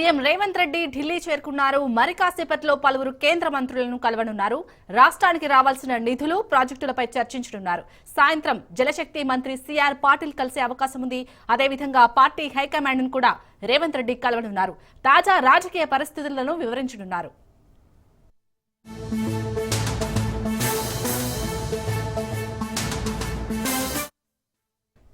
CM Revanth Reddy Delhi చేరుకున్నారు. మరి కాసేపట్లో పలువురు కేంద్ర మంత్రులను కలవనున్నారు. రాష్ట్రానికి రావాల్సిన నిధులు, ప్రాజెక్టులపై చర్చించనున్నారు. సాయంత్రం జలశక్తి మంత్రి సిఆర్ పాటిల్ కలిసే అవకాశం ఉంది. అదేవిధంగా పార్టీ హైకమాండ్ ను కూడా రేవంత్ రెడ్డి కలవనున్నారు. తాజా రాజకీయ పరిస్థితులను వివరించనున్నారు.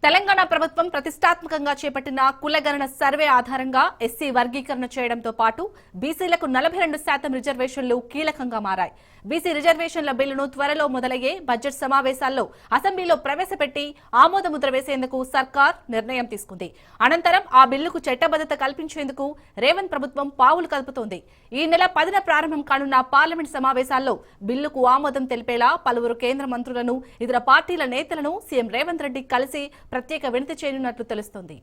తెలంగాణ ప్రభుత్వం ప్రతిష్టాత్మకంగా చేపట్టిన కులగణన సర్వే ఆధారంగా ఎస్సీ వర్గీకరణ చేయడంతో పాటు బీసీలకు 42% రిజర్వేషన్లు కీలకంగా మారాయి. బీసీ రిజర్వేషన్ల బిల్లును త్వరలో మొదలయ్యే బడ్జెట్ సమావేశాల్లో అసెంబ్లీలో ప్రవేశపెట్టి ఆమోదముద్ర వేసేందుకు సర్కార్ నిర్ణయం తీసుకుంది. అనంతరం ఆ బిల్లుకు చట్టబద్దత కల్పించేందుకు రేవంత్ ప్రభుత్వం పావులు కలుపుతోంది. ఈ నెల 10న ప్రారంభం కానున్న పార్లమెంట్ సమావేశాల్లో బిల్లుకు ఆమోదం తెలిపేలా పలువురు కేంద్ర మంత్రులను, ఇతర పార్టీల నేతలను సీఎం రేవంత్ రెడ్డి కలిసి ప్రత్యేక వినతి చేయనున్నట్లు తెలుస్తోంది.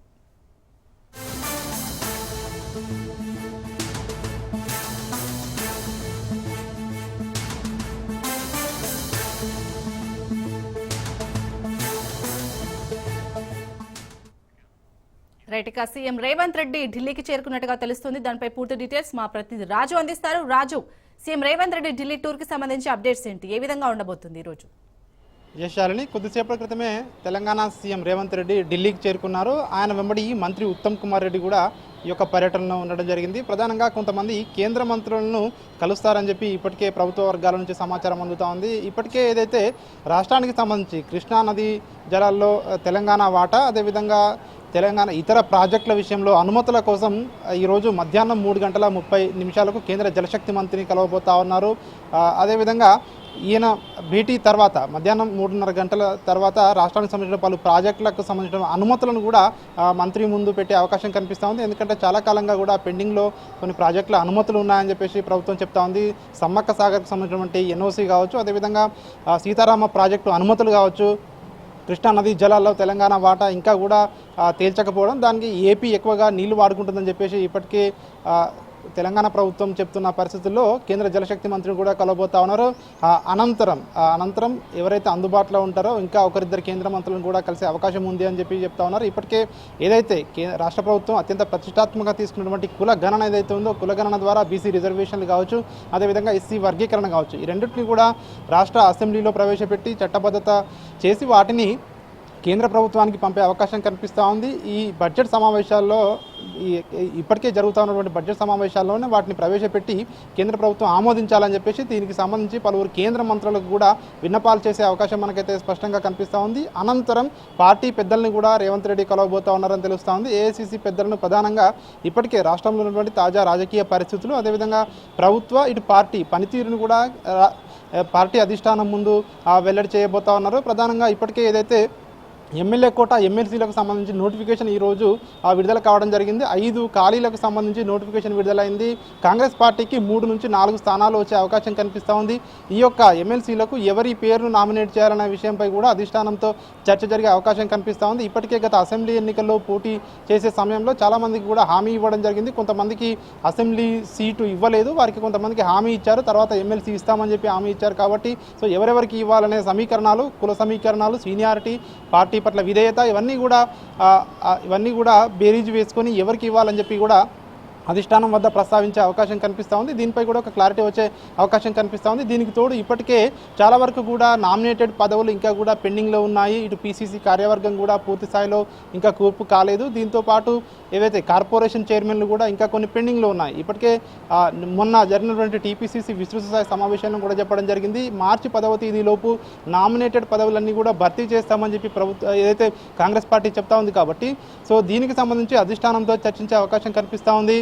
రైట్, ఇక సీఎం రేవంత్ రెడ్డి ఢిల్లీకి చేరుకున్నట్టుగా తెలుస్తుంది. దానిపై పూర్తి డీటెయిల్స్ మా ప్రతినిధి రాజు అందిస్తారు. రాజు, సీఎం రేవంత్ రెడ్డి ఢిల్లీ టూర్ కి సంబంధించి అప్డేట్స్ ఏంటి? ఏ విధంగా ఉండబోతుంది ఈ రోజు? యశాలిని, కొద్దిసేపటి క్రితమే తెలంగాణ సీఎం రేవంత్ రెడ్డి ఢిల్లీకి చేరుకున్నారు. ఆయన వెంబడి మంత్రి ఉత్తమ్ కుమార్ రెడ్డి కూడా ఈ యొక్క పర్యటనలో ఉండడం జరిగింది. ప్రధానంగా కొంతమంది కేంద్ర మంత్రులను కలుస్తారని చెప్పి ఇప్పటికే ప్రభుత్వ వర్గాల నుంచి సమాచారం అందుతూ ఉంది. ఇప్పటికే ఏదైతే రాష్ట్రానికి సంబంధించి కృష్ణా నది జలాల్లో తెలంగాణ వాటా, అదేవిధంగా తెలంగాణ ఇతర ప్రాజెక్టుల విషయంలో అనుమతుల కోసం ఈరోజు మధ్యాహ్నం 3:30 కేంద్ర జలశక్తి మంత్రిని కలవబోతా ఉన్నారు. అదేవిధంగా ఈయన భేటీ తర్వాత మధ్యాహ్నం 3:30 తర్వాత రాష్ట్రానికి సంబంధించిన పలు ప్రాజెక్టులకు సంబంధించిన అనుమతులను కూడా మంత్రి ముందు పెట్టే అవకాశం కనిపిస్తూ ఉంది. ఎందుకంటే చాలా కాలంగా కూడా పెండింగ్లో కొన్ని ప్రాజెక్టుల అనుమతులు ఉన్నాయని చెప్పేసి ప్రభుత్వం చెప్తా ఉంది. సమ్మక్క సాగర్కు సంబంధించినటువంటి ఎన్ఓసి కావచ్చు, అదేవిధంగా సీతారామ ప్రాజెక్టు అనుమతులు కావచ్చు, కృష్ణా నదీ జలాల్లో తెలంగాణ వాటా ఇంకా కూడా తేల్చకపోవడం, దానికి ఏపీ ఎక్కువగా నీళ్లు వాడుకుంటుందని చెప్పేసి ఇప్పటికే తెలంగాణ ప్రభుత్వం చెప్తున్న పరిస్థితుల్లో కేంద్ర జలశక్తి మంత్రిని కూడా కలవబోతా ఉన్నారు. అనంతరం ఎవరైతే అందుబాటులో ఉంటారో ఇంకా ఒకరిద్దరు కేంద్ర మంత్రులను కూడా కలిసే అవకాశం ఉంది అని చెప్పి చెప్తా ఉన్నారు. ఇప్పటికే ఏదైతే రాష్ట్ర ప్రభుత్వం అత్యంత ప్రతిష్టాత్మకంగా తీసుకున్నటువంటి కుల గణన ఏదైతే ఉందో, కులగణన ద్వారా బీసీ రిజర్వేషన్లు కావచ్చు, అదేవిధంగా ఎస్సీ వర్గీకరణ కావచ్చు, ఈ రెండింటిని కూడా రాష్ట్ర అసెంబ్లీలో ప్రవేశపెట్టి చట్టబద్ధత చేసి వాటిని కేంద్ర ప్రభుత్వానికి పంపే అవకాశం కనిపిస్తూ ఉంది. ఈ బడ్జెట్ సమావేశాల్లో ఇప్పటికే జరుగుతూ ఉన్నటువంటి బడ్జెట్ సమావేశాల్లోనే వాటిని ప్రవేశపెట్టి కేంద్ర ప్రభుత్వం ఆమోదించాలని చెప్పేసి దీనికి సంబంధించి పలువురు కేంద్ర మంత్రులకు కూడా విన్నపాలు చేసే అవకాశం మనకైతే స్పష్టంగా కనిపిస్తూ ఉంది. అనంతరం పార్టీ పెద్దల్ని కూడా రేవంత్ రెడ్డి కలవబోతా ఉన్నారని తెలుస్తూ ఉంది. ఏఐసీసీ పెద్దలను ప్రధానంగా ఇప్పటికే రాష్ట్రంలో ఉన్నటువంటి తాజా రాజకీయ పరిస్థితులు, అదేవిధంగా ప్రభుత్వ ఇటు పార్టీ పనితీరును కూడా పార్టీ అధిష్టానం ముందు వెల్లడి చేయబోతా ఉన్నారు. ప్రధానంగా ఇప్పటికే ఏదైతే ఎమ్మెల్యే కోట, ఎమ్మెల్సీలకు సంబంధించి నోటిఫికేషన్ ఈరోజు విడుదల కావడం జరిగింది. 5 ఖాళీలకు సంబంధించి నోటిఫికేషన్ విడుదలైంది. కాంగ్రెస్ పార్టీకి 3 నుంచి 4 స్థానాలు వచ్చే అవకాశం కనిపిస్తూ ఉంది. ఈ యొక్క ఎమ్మెల్సీలకు ఎవరి పేరును నామినేట్ చేయాలనే విషయంపై కూడా అధిష్టానంతో చర్చ జరిగే అవకాశం కనిపిస్తూ ఉంది. ఇప్పటికే గత అసెంబ్లీ ఎన్నికల్లో పోటీ చేసే సమయంలో చాలామందికి కూడా హామీ ఇవ్వడం జరిగింది. కొంతమందికి అసెంబ్లీ సీటు ఇవ్వలేదు, వారికి కొంతమందికి హామీ ఇచ్చారు, తర్వాత ఎమ్మెల్సీ ఇస్తామని చెప్పి హామీ ఇచ్చారు. కాబట్టి సో ఎవరెవరికి ఇవ్వాలనే సమీకరణాలు, కుల సమీకరణాలు, సీనియారిటీ, పార్టీ పట్ల విధేయత, ఇవన్నీ కూడా బేరీజు వేసుకొని ఎవరికి ఇవ్వాలని చెప్పి కూడా అధిష్టానం వద్ద ప్రస్తావించే అవకాశం కనిపిస్తూ ఉంది. దీనిపై కూడా ఒక క్లారిటీ వచ్చే అవకాశం కనిపిస్తూ ఉంది. దీనికి తోడు ఇప్పటికే చాలా వరకు కూడా నామినేటెడ్ పదవులు ఇంకా కూడా పెండింగ్లో ఉన్నాయి. ఇటు పీసీసీ కార్యవర్గం కూడా పూర్తి స్థాయిలో ఇంకా కూర్పు కాలేదు. దీంతో పాటు ఏవైతే కార్పొరేషన్ చైర్మన్లు కూడా ఇంకా కొన్ని పెండింగ్లో ఉన్నాయి. ఇప్పటికే మొన్న జరిగినటువంటి టీపీసీసీ విస్తృత స్థాయి సమావేశంలో కూడా చెప్పడం జరిగింది, మార్చి 10వ తేదీలోపు నామినేటెడ్ పదవులన్నీ కూడా భర్తీ చేస్తామని చెప్పి ప్రభుత్వం ఏదైతే కాంగ్రెస్ పార్టీ చెప్తా ఉంది. కాబట్టి సో దీనికి సంబంధించి అధిష్టానంతో చర్చించే అవకాశం కనిపిస్తూ ఉంది.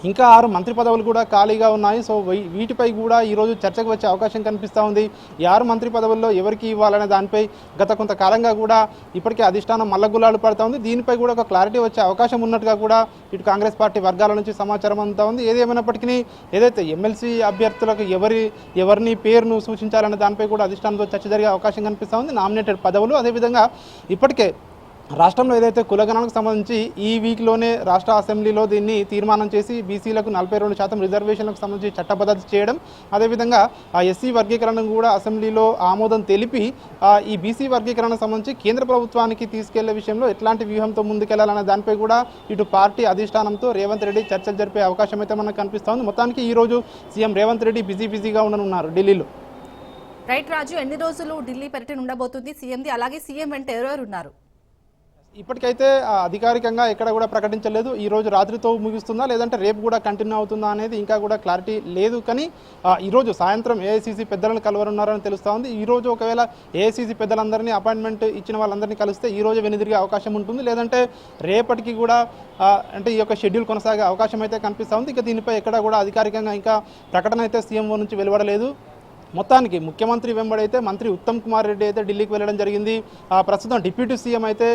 ఇంకా 6 మంత్రి పదవులు కూడా ఖాళీగా ఉన్నాయి. సో వీటిపై కూడా ఈరోజు చర్చకు వచ్చే అవకాశం కనిపిస్తూ ఉంది. ఈ 6 మంత్రి పదవుల్లో ఎవరికి ఇవ్వాలనే దానిపై గత కొంతకాలంగా కూడా ఇప్పటికే అధిష్టానం మల్లగుల్లాలు పడుతూ ఉంది. దీనిపై కూడా ఒక క్లారిటీ వచ్చే అవకాశం ఉన్నట్టుగా కూడా ఇటు కాంగ్రెస్ పార్టీ వర్గాల నుంచి సమాచారం అందుతూ ఉంది. ఏదేమైనప్పటికీ ఏదైతే ఎమ్మెల్సీ అభ్యర్థులకు ఎవరిని పేరును సూచించాలనే దానిపై కూడా అధిష్టానంతో చర్చ జరిగే అవకాశం కనిపిస్తూ ఉంది. నామినేటెడ్ పదవులు, అదేవిధంగా ఇప్పటికే రాష్ట్రంలో ఏదైతే కులగణనకు సంబంధించి ఈ వీక్లోనే రాష్ట్ర అసెంబ్లీలో దీన్ని తీర్మానం చేసి బీసీలకు 42% రిజర్వేషన్లకు సంబంధించి చట్టబద్ధత చేయడం, అదేవిధంగా ఆ ఎస్సీ వర్గీకరణను కూడా అసెంబ్లీలో ఆమోదం తెలిపి ఈ బీసీ వర్గీకరణకు సంబంధించి కేంద్ర ప్రభుత్వానికి తీసుకెళ్లే విషయంలో ఎట్లాంటి వ్యూహంతో ముందుకెళ్లాలనే దానిపై కూడా ఇటు పార్టీ అధిష్టానంతో రేవంత్ రెడ్డి చర్చలు జరిపే అవకాశం అయితే మనకు కనిపిస్తోంది. మొత్తానికి ఈ రోజు సీఎం రేవంత్ రెడ్డి బిజీగా ఉండనున్నారు ఢిల్లీలో. రైట్ రాజు, ఎన్ని రోజులు ఢిల్లీ పర్యటన ఉండబోతుంది సీఎంది? అలాగే సీఎం వెంట ఎవరెవరు ఉన్నారు? ఇప్పటికైతే అధికారికంగా ఎక్కడ కూడా ప్రకటించలేదు. ఈ రోజు రాత్రితో ముగుస్తుందా లేదంటే రేపు కూడా కంటిన్యూ అవుతుందా అనేది ఇంకా కూడా క్లారిటీ లేదు. కానీ ఈరోజు సాయంత్రం ఏఐసీసీ పెద్దలను కలవనున్నారని తెలుస్తూ ఉంది. ఈ రోజు ఒకవేళ ఏఐసీసీ పెద్దలందరినీ అపాయింట్మెంట్ ఇచ్చిన వాళ్ళందరినీ కలిస్తే ఈ రోజు వెనుదిరిగే అవకాశం ఉంటుంది, లేదంటే రేపటికి కూడా అంటే ఈ యొక్క షెడ్యూల్ కొనసాగే అవకాశం అయితే కనిపిస్తూ ఉంది. ఇక దీనిపై ఎక్కడ కూడా అధికారికంగా ఇంకా ప్రకటన అయితే సీఎంఓ నుంచి వెలువడలేదు. మొత్తానికి ముఖ్యమంత్రి వెంబడైతే మంత్రి ఉత్తమ్ కుమార్ రెడ్డి అయితే ఢిల్లీకి వెళ్ళడం జరిగింది. ప్రస్తుతం డిప్యూటీ సీఎం అయితే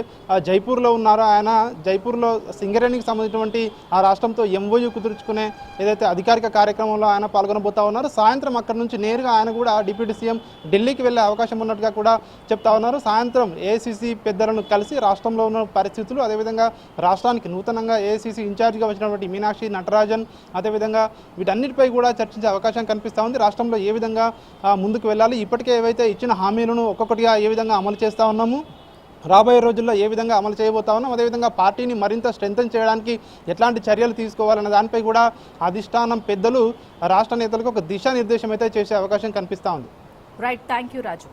జైపూర్లో ఉన్నారు. ఆయన జైపూర్లో సింగరేణికి సంబంధించినటువంటి ఆ రాష్ట్రంతో ఎంఓయూ కుదుర్చుకునే ఏదైతే అధికారిక కార్యక్రమంలో ఆయన పాల్గొనబోతా ఉన్నారు. సాయంత్రం అక్కడి నుంచి నేరుగా ఆయన కూడా డిప్యూటీ సీఎం ఢిల్లీకి వెళ్ళే అవకాశం ఉన్నట్టుగా కూడా చెప్తా ఉన్నారు. సాయంత్రం ఏఐసీసీ పెద్దలను కలిసి రాష్ట్రంలో ఉన్న పరిస్థితులు, అదేవిధంగా రాష్ట్రానికి నూతనంగా ఏఐసీసీ ఇన్ఛార్జిగా వచ్చినటువంటి మీనాక్షి నటరాజన్, అదేవిధంగా వీటన్నిటిపై కూడా చర్చించే అవకాశం కనిపిస్తూ ఉంది. రాష్ట్రంలో ఏ విధంగా ముందుకు వెళ్ళాలి, ఇప్పటికే ఏవైతే ఇచ్చిన హామీలను ఒక్కొక్కటిగా ఏ విధంగా అమలు చేస్తూ ఉన్నాము, రాబోయే రోజుల్లో ఏ విధంగా అమలు చేయబోతా ఉన్నాం, అదేవిధంగా పార్టీని మరింత స్ట్రెంథన్ చేయడానికి ఎట్లాంటి చర్యలు తీసుకోవాలన్న దానిపై కూడా అధిష్టానం పెద్దలు రాష్ట్ర నేతలకు ఒక దిశానిర్దేశం అయితే చేసే అవకాశం కనిపిస్తూ ఉంది. Right, thank you Raju.